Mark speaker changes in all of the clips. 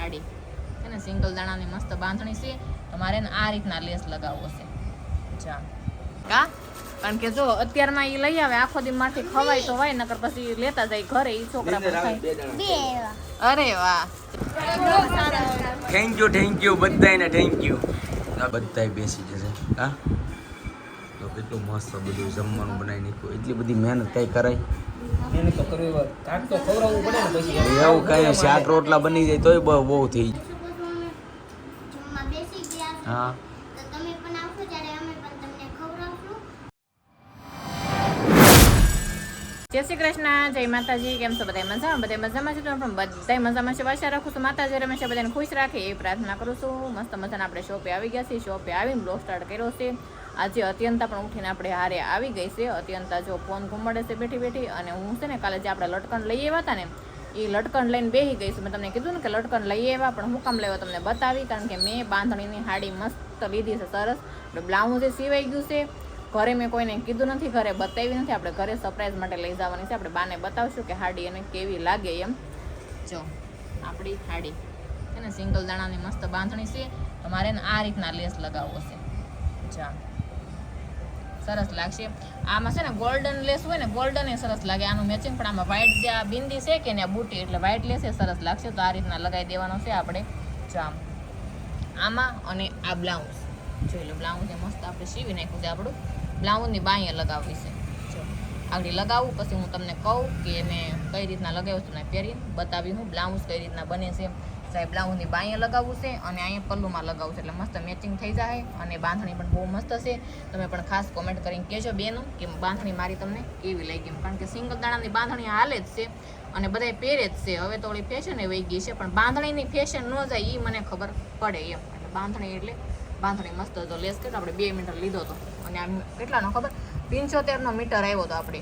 Speaker 1: હાડી છે ને સિંગલ દાણાની મસ્ત બાંધણી છે. તમારે આ રીતના લેસ લગાવવો છે જા કા કારણ કે જો અત્યારમાં ઈ લઈ આવે આખો દી માંથી ખવાય તો હોય નકર પછી લેતા જાય ઘરે ઈ છોકરા પણ ખાય. અરે વાહ
Speaker 2: થેન્ક યુ બધાને થેન્ક યુ. આ બધાય બેસી જશે હા તો કેટલું મસ્ત બધું જમવાનું બનાવી નાખ્યું. એટલી બધી મહેનત કઈ કરાય
Speaker 3: એને તો કરવી હોય કાક તો ખવડાવવું પડે ને પછી
Speaker 2: એવું કઈ શાક રોટલા બની જાય તોય બહુ થઈ હા.
Speaker 1: જય શ્રી કૃષ્ણ, જય માતાજી. કેમ છો બધા મજામાં? બધા મજામાં છે તો પણ બધા મજામાં છે. આશા રાખું છું માતાજી રમેશ બધાને ખુશ રાખે એ પ્રાર્થના કરું છું. મસ્ત મજાના આપણે શોપે આવી ગયા છીએ. શોપે આવીને બ્લોગ સ્ટાર્ટ કર્યો છે. આજે અત્યંતા પણ ઉઠીને આપણે હારે આવી ગઈ છે. અત્યંતા જો ફોન ઘુમાડે છે બેઠી બેઠી. અને હું છે ને કાલે જે આપણે લટકણ લઈ આવ્યા હતા ને એ લટકણ લઈને બેસી ગઈ છું. મેં તમને કીધું ને કે લટકણ લઈ આવ્યા પણ હું કામ લેવા તમને બતાવી કારણ કે મેં બાંધણીની હાડી મસ્ત લીધી છે સરસ. બ્લાઉઝ જે સિવાઈ ગયું છે ઘરે મેં કોઈને કીધું નથી, ઘરે બતાવી નથી. આપણે ઘરે સરપ્રાઈઝ માટે લઈ જવાની છે. આપણે બાને બતાવશું કે હાડી એને કેવી લાગે એમ. જો આપણી હાડી છે ને સિંગલ દાણાની મસ્ત બાંધણી છે. તમારે આ રીતના લેસ લગાવવો છે જા સરસ લાગશે. આમાં છે ને ગોલ્ડન લેસ હોય ને ગોલ્ડન એ સરસ લાગે આનું મેચિંગ. પણ આમાં વ્હાઈટ જે આ બિંદી છે કે ને બુટી એટલે વ્હાઈટ લેસ એ સરસ લાગશે. તો આ રીતના લગાવી દેવાનો છે આપણે જામ આમાં. અને આ બ્લાઉઝ જોઈ લો, બ્લાઉઝ એ મસ્ત આપણે સીવી નાખ્યું છે. આપણું બ્લાઉઝની બાંયે લગાવવી છે. જો આગળ લગાવું પછી હું તમને કહું કે મેં કઈ રીતના લગાવ્યું છું ને પહેરી બતાવી હું બ્લાઉઝ કઈ રીતના બને છે. સાહેબ બ્લાઉઝની બાંયે લગાવવું છે અને અહીંયા પલ્લુમાં લગાવવું છે એટલે મસ્ત મેચિંગ થઈ જાય. અને બાંધણી પણ બહુ મસ્ત છે. તમે પણ ખાસ કોમેન્ટ કરીને કહેજો બેનું કે બાંધણી મારી તમને કેવી લાગી એમ. કારણ કે સિંગલ દાણાની બાંધણી હાલે જ છે અને બધાય પહેરે જ છે. હવે તો ઓલી ફેશન એ વહી ગઈ છે પણ બાંધણીની ફેશન ન જાય એ મને ખબર પડે એમ. એટલે બાંધણી એટલે બાંધણી મસ્ત હતો. લેસ કેટલો આપણે 2 મીટર લીધો હતો અને આમ કેટલાનો ખબર 75નો મીટર આવ્યો હતો. આપણે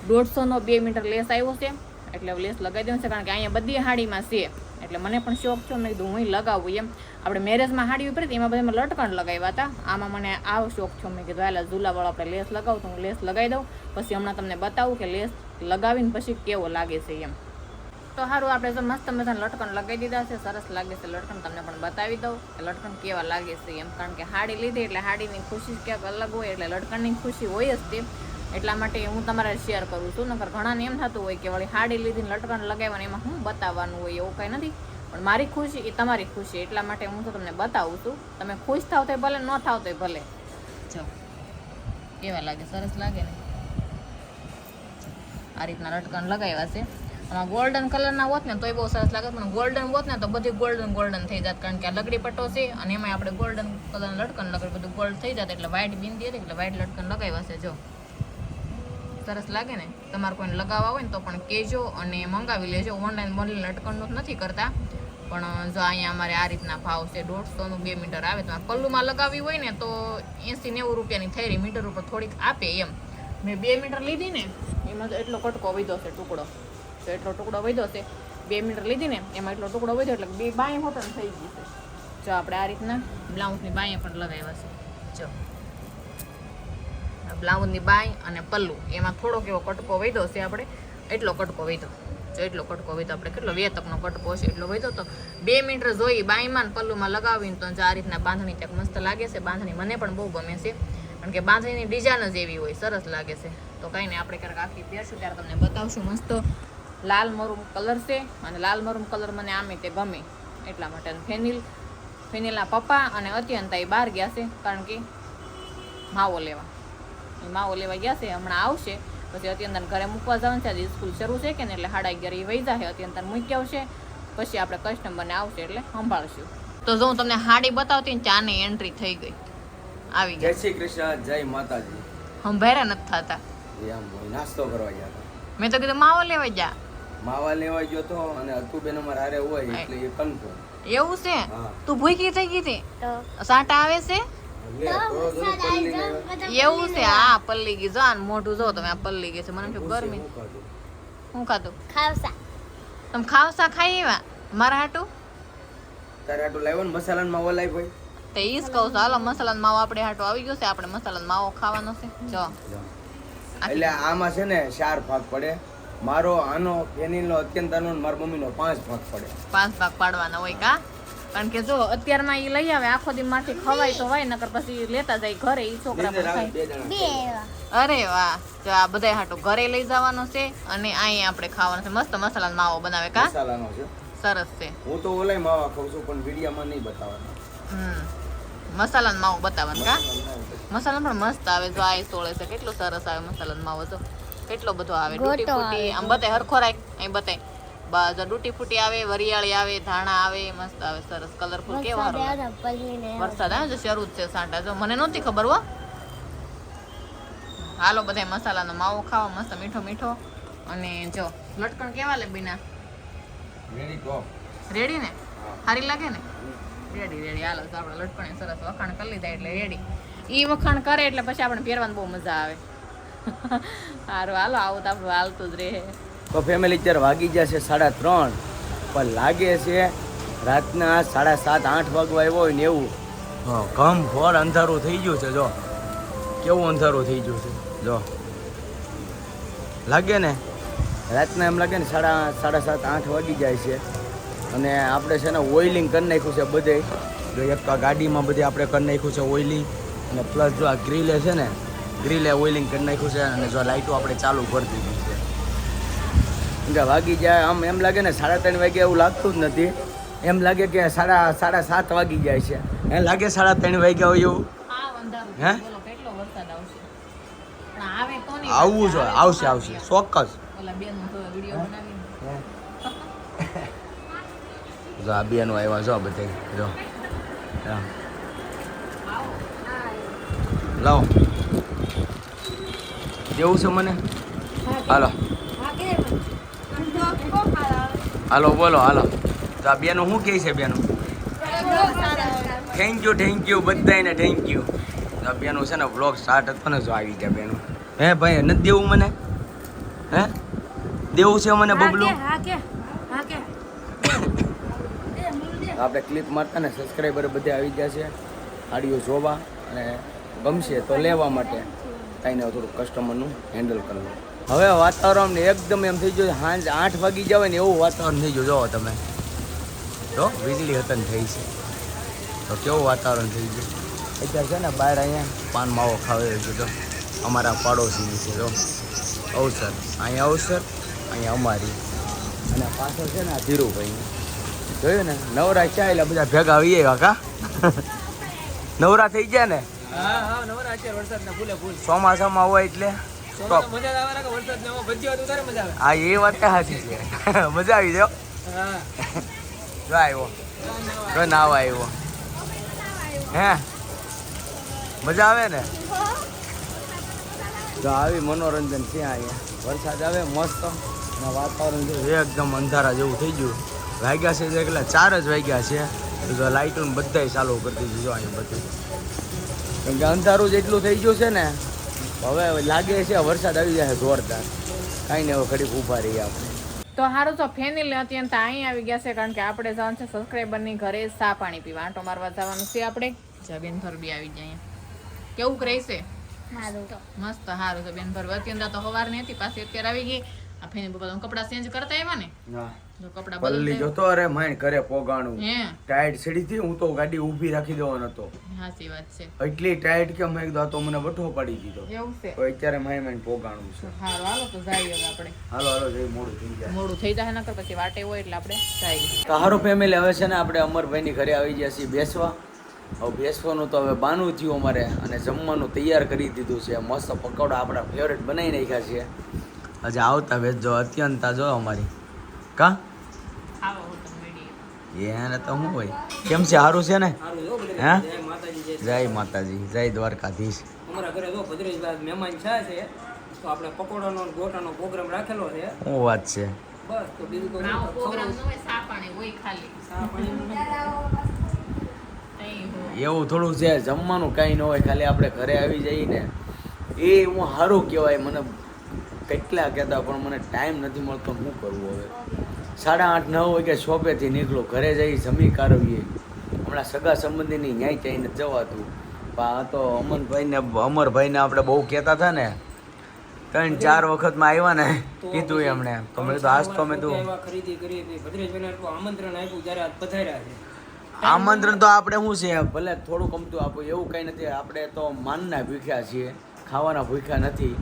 Speaker 1: 150નો 2 મીટર લેસ આવ્યો છે એટલે લેસ લગાવી દેવું છે. કારણ કે અહીંયા બધી હાડીમાં છે એટલે મને પણ શોખ છે. મેં કીધું હું લગાવું એમ. આપણે મેરેજમાં હાડી ઉપરી એમાં બધામાં લટકણ લગાવ્યા હતા. આમાં મને આવો શોખ છે. મેં કીધું હાલ ઝુલાવાળો આપણે લેસ લગાવું તો હું લેસ લગાવી દઉં. પછી હમણાં તમને બતાવું કે લેસ લગાવીને પછી કેવો લાગે છે એમ. તો સારું આપણે તો મસ્ત મજાના લટકણ લગાવી દીધા છે. સરસ લાગે છે લટકણ. તમને પણ બતાવી દઉં કે લટકણ કેવા લાગે છે એમ. કારણ કે હાડી લીધી એટલે હાડીની ખુશી ક્યાંક અલગ હોય એટલે લટકણની ખુશી હોય જ તે. એટલા માટે હું તમારે શેર કરું છું. નકર ઘણાને એમ થતું હોય કે વળી હાડી લીધીને લટકણ લગાવવાનું એમાં હું બતાવવાનું હોય એવું કંઈ નથી. પણ મારી ખુશી એ તમારી ખુશી એટલા માટે હું તો તમને બતાવું છું. તમે ખુશ થાવ તો ભલે, ન થાવ તો ભલે. જો કેવા લાગે, સરસ લાગે ને. આ રીતના લટકણ લગાવ્યા છે. આમાં ગોલ્ડન કલરના હોત ને તોય બહુ સરસ લાગે પણ ગોલ્ડન હોત ને તો બધી ગોલ્ડન થઈ જાત. કારણ કે આ લગડી પટ્ટો છે અને એમાં આપણે ગોલ્ડન કલરના લટકણ લગાવી બધું ગોલ્ડ થઈ જાત. એટલે વ્હાઈટ બિંદી હતી એટલે વ્હાઈટ લટકણ લગાવ્યા છે. જો સરસ લાગે ને. તમારે કોઈને લગાવવા હોય ને તો પણ કહેજો અને મંગાવી લેજો. ઓનલાઈન લટકણનું નથી કરતા પણ જો અહીંયા અમારે આ રીતના ભાવ છે. 150નું 2 મીટર આવે. તમારે પલ્લુમાં લગાવી હોય ને તો 80-90 રૂપિયાની થઈ રહી. મીટર ઉપર થોડીક આપે એમ. મેં 2 મીટર લીધી ને એમાં તો એટલો કટકો વધ્યો છે ટુકડો. તો એટલો ટુકડો વધ્યો છે. 2 મીટર લીધી ને એમાં એટલો ટુકડો વધ્યો એટલે 2 બાય હોટલ થઈ ગઈ છે. જો આપણે આ રીતના બ્લાઉઝની બાય પણ લગાવ્યા છે. જો બ્લાઉઝની બાય અને પલ્લુ એમાં થોડોક એવો કટકો વધ્યો છે. આપણે એટલો કટકો વધ્યો. જો એટલો કટકો વધ્યો આપણે કેટલો 2 તકનો કટકો છે એટલો વધ્યો. તો 2 મીટર જોઈ બાયમાં ને પલ્લુમાં લગાવીને તો આ રીતના બાંધણી ત્યાં મસ્ત લાગે છે. બાંધણી મને પણ બહુ ગમે છે કારણ કે બાંધણીની ડિઝાઇન જ એવી હોય, સરસ લાગે છે. તો કંઈ નહીં આપણે ક્યારેક આખી પહેરશું ત્યારે તમને બતાવશું. મસ્ત લાલ મરૂમ કલર છે અને લાલ મરૂમ કલર મને આમે તે ગમે એટલા માટે. ફેનિલના પપ્પા અને અત્યંતા એ બહાર ગયા છે કારણ કે માવો લેવા ગયા છે. હમણાં આવશે પછી અત્યંતર ઘરે મૂકવા જવાનું છે. આજે સ્કૂલ શરૂ છે કે ને એટલે 11:30 વહી જશે. અત્યંતર મૂકી આવશે પછી આપણે કસ્ટમરને આવશે એટલે સંભાળશું. તો જો હું તમને હાડી બતાવતી ને ચાની એન્ટ્રી થઈ ગઈ, આવી ગઈ.
Speaker 2: જય શ્રી કૃષ્ણ, જય માતાજી.
Speaker 1: સંભાળ્યા નથી થતા.
Speaker 2: એમ હોય નાસ્તો કરવા ગયા હતા.
Speaker 1: મેં તો કીધું માવો લેવા જા.
Speaker 2: માવા લેવા ગયો તો અને અતુબેન અમારે હારે હોય એટલે એ કન્ફર્મ.
Speaker 1: એવું છે? તું ભૂખી થઈ ગઈ હતી? સાટા આવે છે એવું છે? હા પલ્લી ગઈ. જો મોઢું જો તમે, આ પલ્લી ગઈ છે. મને શું ગરમી. શું ખાધું? ખાવસા. તમે ખાવસા ખાઈ એવા મારા હાટું?
Speaker 2: તારે હાટું લાવ્યો ને મસાલાનો માવો લાવી ભાઈ.
Speaker 1: તો ઈ જ કહું છું. હાલો મસાલાનો માવો આપણે હાટું આવી ગયો છે. આપણે મસાલાનો માવો ખાવાનો છે. જો
Speaker 2: એટલે આમાં છે ને 4 ભાગ પડે. મારો આનો પેનીનો અત્યંતાનો ને મારા મમ્મીનો 5 ભાગ પડે.
Speaker 1: 5 ભાગ પાડવાના હોય કા? કારણ કે જો અત્યારમાં ઈ લઈ આવે આખો દી માંથી ખવાય તો હોય, નકર પછી લેતા જાય ઘરે ઈ છોકરા પણ ખાય.
Speaker 2: 2 જણા.
Speaker 1: અરે વાહ, જો આ બધાય હાટુ ઘરે લઈ જવાનો છે અને અહીં આપણે ખાવાનો છે. મસ્ત મસાલાનો માવો બનાવે કા?
Speaker 2: મસાલાનો છે.
Speaker 1: સરસ છે.
Speaker 2: હું તો ઓલાય માવા ખાઉં છું પણ વિડીયામાં નહીં બતાવવાનો.
Speaker 1: મસાલાનો માવો બતાવવાનો કા? મસાલા પણ મસ્ત આવે. જો આ સોળે છે, કેટલો સરસ આવે મસાલાનો માવો. જો કેટલો બધો આવે. ડૂટી ફૂટી આમ બતાય હરખો રાખ, અહીં બતાય. બસ ડૂટી ફૂટી આવે, વરિયાળી આવે, ધાણા આવે, મસ્ત આવે. સરસ કલરફુલ. કેવો સારો વરસાદ આવે છે, શરૂ જ છે સાંટા. જો મને નહોતી ખબર હો. હાલો બધા મસાલાનો માવો ખાવા, મસ્ત મીઠો મીઠો. અને જો લટકણ કેવા લે બીના?
Speaker 2: રેડી ટોપ.
Speaker 1: રેડી ને? સારી લાગે ને? Ready ready. હાલો તો આપણે લટકણે સરસ વખાણ કરી લીધા એટલે રેડી. ઈ વખાણ કરે એટલે પછી આપણે પહેરવાની બહુ મજા આવે. સારું હાલો, આવું તો આપણું હાલતું જ રહે.
Speaker 2: તો ફેમિલી અત્યારે વાગી જશે 3:30, પણ લાગે છે રાતના 7:30 8 વાગવા આવ્યો હોય ને એવું. હા, ઘમ ઘોર અંધારું થઈ ગયું છે. જો કેવું અંધારું થઈ ગયું છે. જો લાગે ને રાતના એમ લાગે ને 7:30 8 વાગી જાય છે. અને આપણે છે ને ઓઇલિંગ કરી નાખ્યું છે બધે. જો એક ગાડીમાં બધે આપણે કરી નાખ્યું છે ઓઇલિંગ, અને પ્લસ જો આ ગ્રીલે છે ને ગ્રીલે ઓઇલિંગ કરી નાખ્યું છે. અને જો લાઇટો આપણે ચાલુ કરી દીધી છે. કે વાગી જાય આમ એમ લાગે ને 3:30 વાગે એવું લાગતું જ નથી. એમ લાગે કે 7:30 વાગી જાય છે. એમ લાગે 3:30 વાગ્યા હોય એવું. હે?
Speaker 1: કેટલો વરસાદ આવશે? પણ આવે તો નહીં.
Speaker 2: આવવું જોઈએ. આવશે ચોક્કસ.
Speaker 1: ઓલા બેનનો તો વિડિયો બનાવીને.
Speaker 2: જો આ બેનો આવ્યા જો બધે. જો લાવો જેવું છે મને. હાલો હાલો બોલો હાલો. તો આ બેનું શું કહે છે? બેનું થેન્ક યુ બધાને થેન્ક યુ. તો આ બેનું છે ને વ્લોગ સ્ટાર્ટ હતો ને જો આવી ગયા બેનું. હે ભાઈ નથી દેવું મને? હે દેવું છે મને બબલું? આપણે ક્લિપ મારતા ને સબસ્ક્રાઈબર બધે આવી ગયા છે આડિયો જોવા, અને ગમશે તો લેવા માટે કાંઈ ને થોડું કસ્ટમરનું હેન્ડલ કરવું. હવે વાતાવરણ એકદમ એમ થઈ ગયું સાંજ 8 વાગી જાય ને એવું વાતાવરણ થઈ ગયું. જોવો તમે તો વીજળી હતન થઈ છે તો કેવું વાતાવરણ થઈ ગયું. અત્યારે છે ને બહાર અહીંયા પાન માવો ખાવે છે. તો અમારા પાડોશી છે. જો અવસર અહીંયા અવસર, અહીંયા અમારી, અને પાછળ છે ને આ ધીરુભાઈ. જોયું ને નવરા છે એટલે બધા ભેગા આવીએ કાકા. નવરા થઈ ગયા ને?
Speaker 3: હા નવરા અત્યારે વરસાદના ફૂલે ફૂલ.
Speaker 2: ચોમાસામાં હોય એટલે
Speaker 3: મજા આવે ને વરસાદમાં ભજીયા તો તારે મજા આવે.
Speaker 2: હા એ વાત સાચી છે. મજા આવી જાવ.
Speaker 3: હા
Speaker 2: જો આવ્યો જો નાવા આવ્યો. હે મજા આવે ને? તો આવી મનોરંજન છે અહીંયા. વરસાદ આવે મસ્ત, અને વાતાવરણ એકદમ અંધારા જેવું થઈ ગયું. વાગ્યા છે એટલે 4 જ વાગ્યા છે. જો લાઇટો બધાય ચાલુ કરી દીધું. જો અહીંયા બધું કેમ કે અંધારું જેટલું થઈ ગયું છે ને, હવે લાગે છે વરસાદ આવી જાય જોરદાર. કાંઈ નહીં, હવે ઘડીક ઊભા રહીએ આપણે.
Speaker 1: તો સારું તો ફેનિલ અત્યંત અહીં આવી ગયા છે, કારણ કે આપણે જવાનું છે સબસ્ક્રાઈબરની ઘરે ચા પાણી પીવા. આંટો મારવા જવાનું છે આપણે. બેન ભર બી આવી જાય અહીંયા. કેવું રહેશે? મસ્ત સારું છે બેન ભર. અત્યંત તો સવારની હતી, પાછી અત્યારે આવી ગઈ. આ ફેનિલ બધા કપડાં ચેન્જ કરતા આવ્યા ને, જો કપડાં
Speaker 2: પલ્લી જોતો અરે માઈન કરે પોગાણું.
Speaker 1: હે
Speaker 2: ટાઈટ સીડી થી હું તો ગાડી ઊભી રાખી દેવાનો હતો.
Speaker 1: સાચી વાત છે.
Speaker 2: એટલી ટાઈટ કે મેં કીધું આ તો મને બઠો પડી દીધો.
Speaker 1: એવું છે.
Speaker 2: તો અત્યારે માઈન પોગાણું છે.
Speaker 1: સારું હાલો તો જઈએ હવે આપણે.
Speaker 2: હાલો જઈ મોડું થઈ જાય.
Speaker 1: મોડું થઈ જાય નકર પછી વાટે હોય એટલે આપણે જઈએ.
Speaker 2: તો હારો ફેમિલી હવે છે ને આપણે અમરભાઈની ઘરે આવી ગયા છીએ બેસવા. હવે બેસવાનું તો હવે બાનું થયું અમારે, અને જમવાનું તૈયાર કરી દીધું છે. મસ્ત પકોડા આપણા ફેવરેટ બનાવી નાખ્યા છે. હજી આવતા વેચજો. અત્યંતા જો અમારી કા
Speaker 1: આવો હોટલ મેડી.
Speaker 2: એને તો શું હોય. કેમ છે? સારું છે ને?
Speaker 3: સારું જો બધે.
Speaker 2: હે?
Speaker 3: જય માતાજી જય.
Speaker 2: જય માતાજી, જય દ્વારકાધીશ.
Speaker 3: અમારા ઘરે જો ભદ્રેશભાઈ મહેમાન છે, તો આપણે પકોડાનો અને ગોટાનો પ્રોગ્રામ રાખેલો છે.
Speaker 2: શું વાત છે?
Speaker 3: બસ તો બીજું તો
Speaker 1: નાવો પ્રોગ્રામ ન હોય, ચા પાણી હોય ખાલી.
Speaker 3: ચા પાણી
Speaker 1: તઈ હોય.
Speaker 2: એવું થોડું છે, જમવાનું કાંઈ ન હોય, ખાલી આપણે ઘરે આવી જઈએ ને એ હું સારું કહેવાય. મને કેટલા કહેતા પણ મને ટાઈમ નથી મળતો. શું કરવું હવે? 8:30 9 વાગે શોપેથી નીકળો, ઘરે જઈ જમી કાઢવીએ. હમણાં સગા સંબંધીની ન્યાય ચાઈને જવાતું. પણ આ તો અમરભાઈને આપણે બહુ કહેતા હતા ને, 3-4 વખતમાં આવ્યા ને કીધું એમણે તો મેં તો આજ તો મેં તો
Speaker 3: એવા ખરીદી કરી હતી ભદ્રેશભાઈને એટલું આમંત્રણ આપ્યું જ્યારે આજ પધાર્યા છે.
Speaker 2: આમંત્રણ તો આપણે શું છે ભલે થોડું ગમતું આપો એવું કંઈ નથી આપણે તો માનના ભૂખ્યા છીએ ખાવાના ભૂખ્યા નથી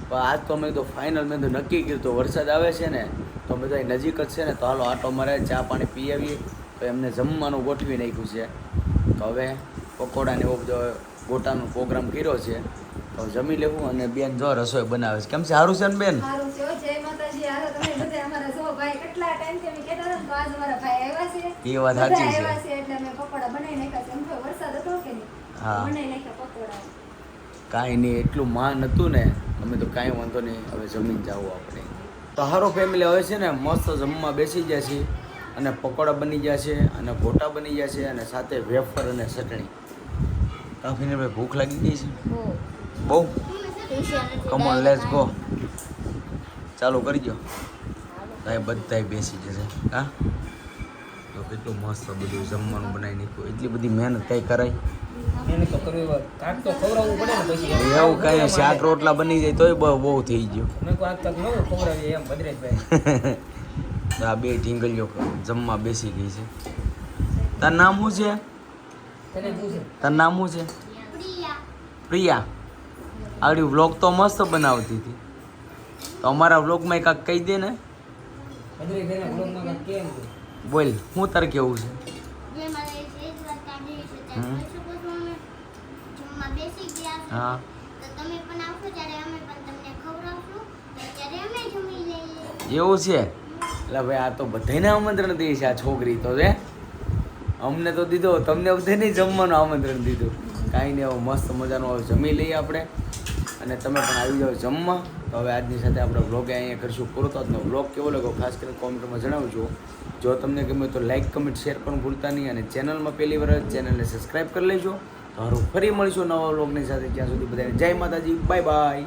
Speaker 2: પણ આજ તો મેં તો ફાઇનલ મેં તો નક્કી કર્યું તો વરસાદ આવે છે ને તો બધા નજીક જ છે ને તો હાલો આટો મારે ચા પાણી પી આવીએ તો એમને જમવાનું ગોઠવી નાખ્યું છે તો હવે પકોડાને એવો બધો ગોટાનો પ્રોગ્રામ કર્યો છે તો જમી લેવું અને બેન જો રસોઈ બનાવે છે કેમ છે સારું છે ને બેન
Speaker 4: સારું છે હો, જય માતાજી. હાલો તમે બધા અમારા જો ભાઈ કેટલા ટાઈમથી અમે કહેતા હતા ને, તો આજ અમારા ભાઈ આવ્યા છે.
Speaker 2: એ વાત
Speaker 4: બધા
Speaker 2: સાચી છે.
Speaker 4: આવ્યા છે એટલે અમે પકોડા બનાવી નાખ્યા છે. એમ તો વરસાદ હતો કે નહીં,
Speaker 2: હા.
Speaker 4: બનાવી નાખ્યા પકોડા.
Speaker 2: કાંઈ નહીં એટલું માન હતું ને અમે તો કાંઈ વાંધો નહીં હવે જમીન જાવું આપણે તો હારો ફેમિલી હવે છે ને મસ્ત જમવા બેસી ગયા છે અને પકોડા બની ગયા છે અને ગોટા બની ગયા છે અને સાથે વેફર અને ચટણી કાફીને ભાઈ ભૂખ લાગી ગઈ છે બહુ કમોન લેટ્સ ગો ચાલુ કરી દો ભાઈ બધાય બેસી જશે હા તો કેટલું મસ્ત બધું જમવાનું બનાવી નાખ્યું એટલી બધી મહેનત કઈ કરાય
Speaker 3: એને તો કરવી હોય કાંક તો ખવડાવવું પડે ને પછી
Speaker 2: એવું કઈ શાક રોટલા બની જાય તોય બહુ થઈ ગયું
Speaker 3: મેં કોઈ આજ તક નવું ખવડાવીએ એમ ભદ્રેશભાઈ.
Speaker 2: આ બે ઢીંગલીઓ જમવા બેસી ગઈ છે તારું નામ શું છે
Speaker 3: તને પૂછે
Speaker 2: તારું નામ શું છે પ્રિયા આવડી વ્લોગ તો મસ્ત બનાવતી હતી તો અમારા વ્લોગમાં કાંઈક કહી દે ને
Speaker 3: ભદ્રેશભાઈના બ્લોગમાં કાંઈક કેમ છે
Speaker 2: બોલ શું તારે કેવું છે
Speaker 5: જે મારે એ જ વાત કાઢી છે ત્યારે કહી શકો છો અમે જમવા બેસી ગયા છે
Speaker 2: હા
Speaker 5: તો તમે પણ આવશો ત્યારે અમે પણ તમને ખવડાવશું તો ત્યારે અમે જમી લઈએ
Speaker 2: એવું છે એટલે ભાઈ આ તો બધાને આમંત્રણ દે છે આ છોકરી તો છે અમને તો દીધો તમને બધાને જમવાનું આમંત્રણ દીધું કાંઈ નહીં હવે મસ્ત મજાનું હવે જમી લઈએ આપણે અને તમે પણ આવી જાઓ જમવા તો હવે આજની સાથે આપણે વ્લોગ અહીંયા કરીશું પૂરો તો આજનો વ્લોગ કેવો લાગ્યો ખાસ કરીને કોમેન્ટમાં જણાવજો જો તમને ગમે તો લાઇક કમેન્ટ શેર પણ ભૂલતા નહીં અને ચેનલમાં પહેલી વાર ચેનલને સબસ્ક્રાઈબ કરી લેજો તો હારું ફરી મળીશું નવા વ્લોગની સાથે ત્યાં સુધી બધાને જય માતાજી બાય બાય